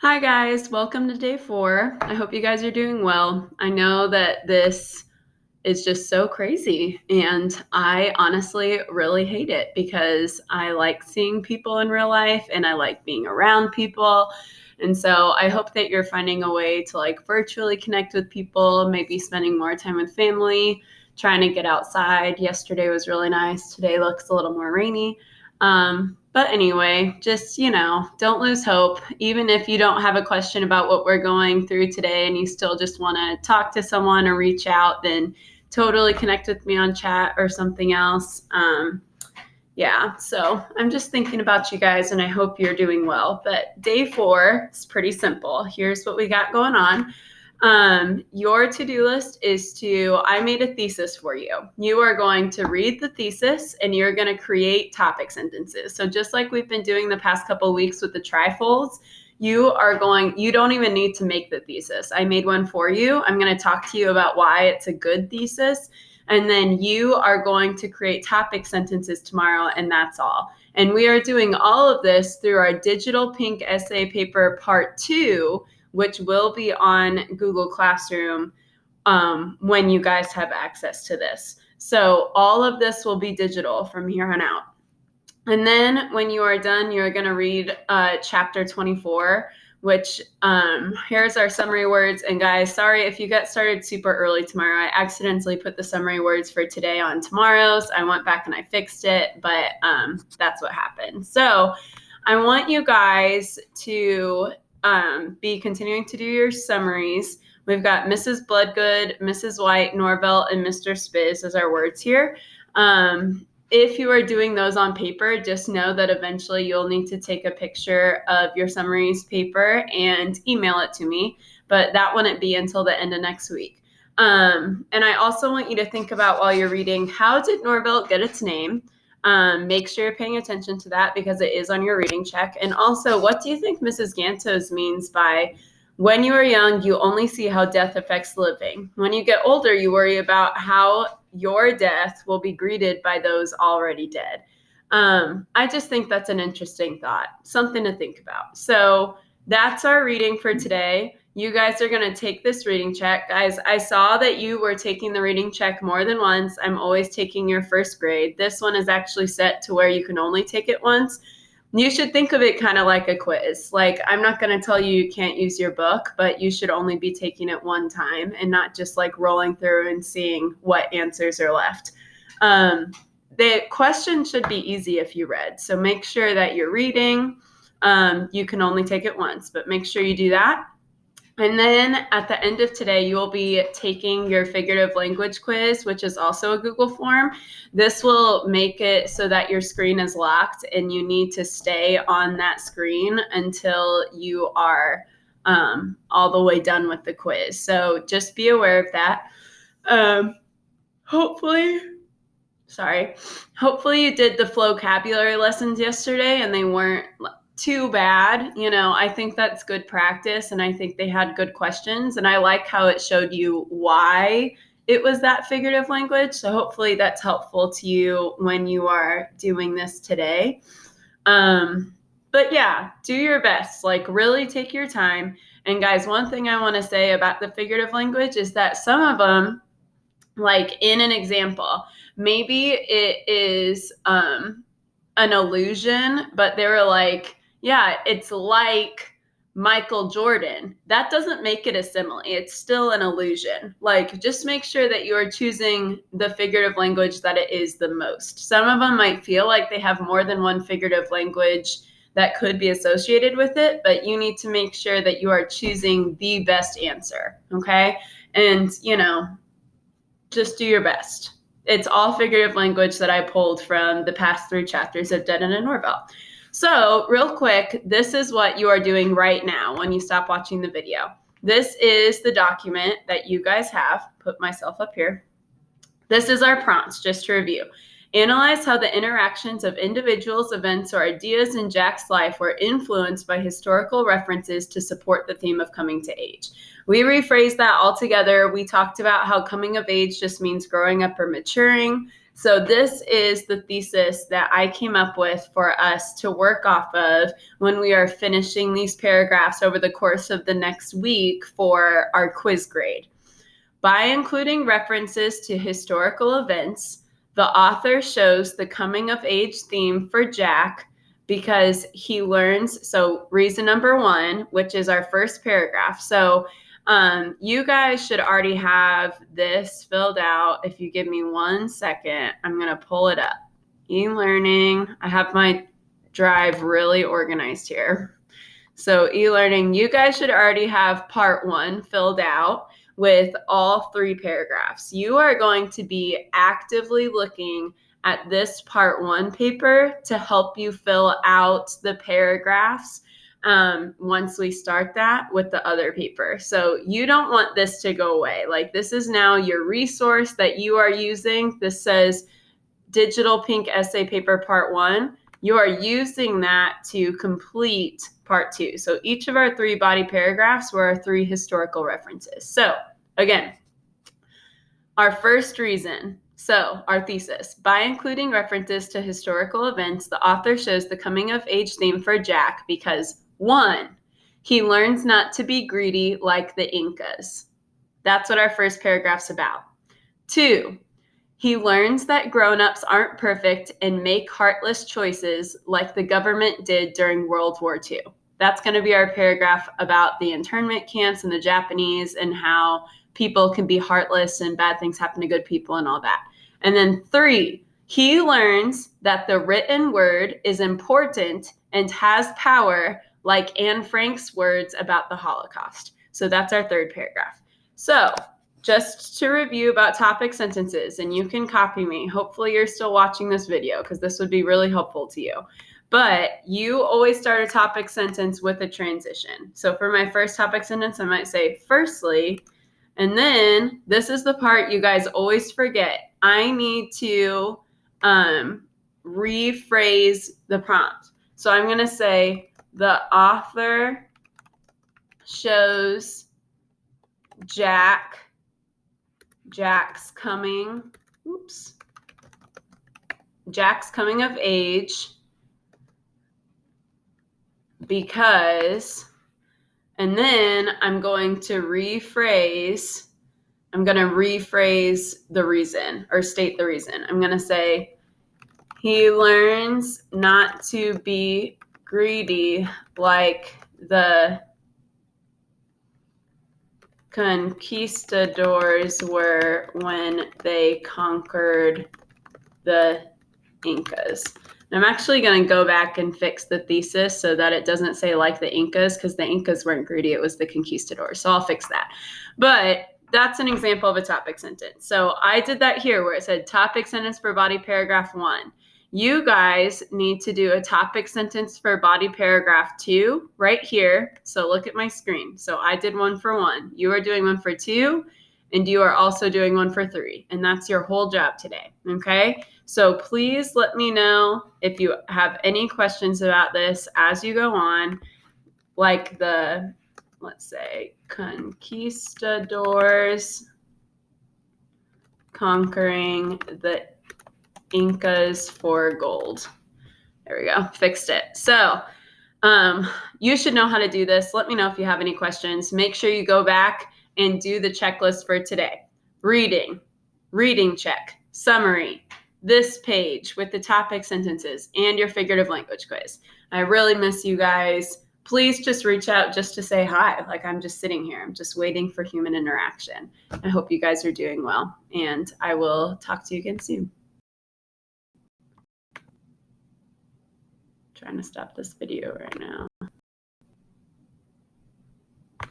Hi guys, welcome to day 4. I hope you guys are doing well. I know that this is just so crazy, and I honestly really hate it because I like seeing people in real life and I like being around people. And so I hope that you're finding a way to virtually connect with people, maybe spending more time with family, trying to get outside. Yesterday was really nice. Today looks a little more rainy. But anyway, just, don't lose hope. Even if you don't have a question about what we're going through today and you still just want to talk to someone or reach out, then totally connect with me on chat or something else. Yeah, so I'm just thinking about you guys and I hope you're doing well. But day 4 is pretty simple. Here's what we got going on. Your to-do list is I made a thesis for you. You are going to read the thesis and you're going to create topic sentences. So just like we've been doing the past couple of weeks with the trifolds, you don't even need to make the thesis. I made one for you. I'm going to talk to you about why it's a good thesis. And then you are going to create topic sentences tomorrow, and that's all. And we are doing all of this through our digital pink essay paper part 2, which will be on Google Classroom when you guys have access to this. So all of this will be digital from here on out. And then when you are done, you're going to read chapter 24, which here's our summary words. And guys, sorry if you get started super early tomorrow. I accidentally put the summary words for today on tomorrow's. I went back and I fixed it, but that's what happened. So I want you guys to be continuing to do your summaries. We've got Mrs. Bloodgood, Mrs. White, Norvell, and Mr. Spiz as our words here. If you are doing those on paper, just know that eventually you'll need to take a picture of your summaries paper and email it to me, but that wouldn't be until the end of next week. And I also want you to think about while you're reading, how did Norvell get its name? Make sure you're paying attention to that because it is on your reading check. And also, what do you think Mrs. Gantos means by when you are young, you only see how death affects living. When you get older, you worry about how your death will be greeted by those already dead. I just think that's an interesting thought, something to think about. So that's our reading for today. You guys are going to take this reading check. Guys, I saw that you were taking the reading check more than once. I'm always taking your first grade. This one is actually set to where you can only take it once. You should think of it kind of like a quiz. Like, I'm not going to tell you can't use your book, but you should only be taking it one time and not just rolling through and seeing what answers are left. The question should be easy if you read. So make sure that you're reading. You can only take it once, but make sure you do that. And then at the end of today, you will be taking your figurative language quiz, which is also a Google form. This will make it so that your screen is locked and you need to stay on that screen until you are all the way done with the quiz. So just be aware of that. Hopefully you did the vocabulary lessons yesterday and they weren't too bad. I think that's good practice and I think they had good questions and I like how it showed you why it was that figurative language. So hopefully that's helpful to you when you are doing this today. But yeah, do your best, really take your time. And guys, one thing I want to say about the figurative language is that some of them, in an example, maybe it is an illusion, but they were yeah, it's like Michael Jordan. That doesn't make it a simile. It's still an illusion. Just make sure that you are choosing the figurative language that it is the most. Some of them might feel like they have more than one figurative language that could be associated with it, but you need to make sure that you are choosing the best answer, okay? And, just do your best. It's all figurative language that I pulled from the past 3 chapters of Denon and Norvell. So real quick, this is what you are doing right now when you stop watching the video. This is the document that you guys have. Put myself up here. This is our prompts, just to review. Analyze how the interactions of individuals, events, or ideas in Jack's life were influenced by historical references to support the theme of coming to age. We rephrased that all together. We talked about how coming of age just means growing up or maturing. So this is the thesis that I came up with for us to work off of when we are finishing these paragraphs over the course of the next week for our quiz grade. By including references to historical events, the author shows the coming of age theme for Jack because he learns, so reason number one, which is our first paragraph. So you guys should already have this filled out. If you give me 1 second, I'm going to pull it up. E-learning. I have my drive really organized here. So e-learning, you guys should already have part 1 filled out with all 3 paragraphs. You are going to be actively looking at this part 1 paper to help you fill out the paragraphs once we start that with the other paper. So you don't want this to go away. Like, this is now your resource that you are using. This says Digital Pink Essay Paper Part 1. You are using that to complete Part 2. So each of our 3 body paragraphs were our 3 historical references. So again, our first reason, so our thesis, by including references to historical events, the author shows the coming of age theme for Jack because 1, he learns not to be greedy like the Incas. That's what our first paragraph's about. 2, he learns that grown-ups aren't perfect and make heartless choices like the government did during World War II. That's going to be our paragraph about the internment camps and the Japanese and how people can be heartless and bad things happen to good people and all that. And then 3, he learns that the written word is important and has power, like Anne Frank's words about the Holocaust. So that's our third paragraph. So just to review about topic sentences, and you can copy me. Hopefully you're still watching this video because this would be really helpful to you. But you always start a topic sentence with a transition. So for my first topic sentence, I might say, firstly, and then this is the part you guys always forget. I need to rephrase the prompt. So I'm going to say, the author shows Jack's coming of age because, and then I'm going to rephrase the reason or state the reason. I'm going to say, he learns not to be greedy like the conquistadors were when they conquered the Incas. And I'm actually going to go back and fix the thesis so that it doesn't say like the Incas, because the Incas weren't greedy, it was the conquistadors. So I'll fix that. But that's an example of a topic sentence. So I did that here where it said topic sentence for body paragraph 1. You guys need to do a topic sentence for body paragraph 2 right here. So look at my screen. So I did one for 1. You are doing one for 2, and you are also doing one for 3. And that's your whole job today. Okay? So please let me know if you have any questions about this as you go on, like the, let's say, conquistadors conquering the Incas for gold. There we go. Fixed it. So you should know how to do this. Let me know if you have any questions. Make sure you go back and do the checklist for today. Reading check, summary, this page with the topic sentences, and your figurative language quiz. I really miss you guys. Please just reach out just to say hi. Like, I'm just sitting here. I'm just waiting for human interaction. I hope you guys are doing well, and I will talk to you again soon. Trying to stop this video right now.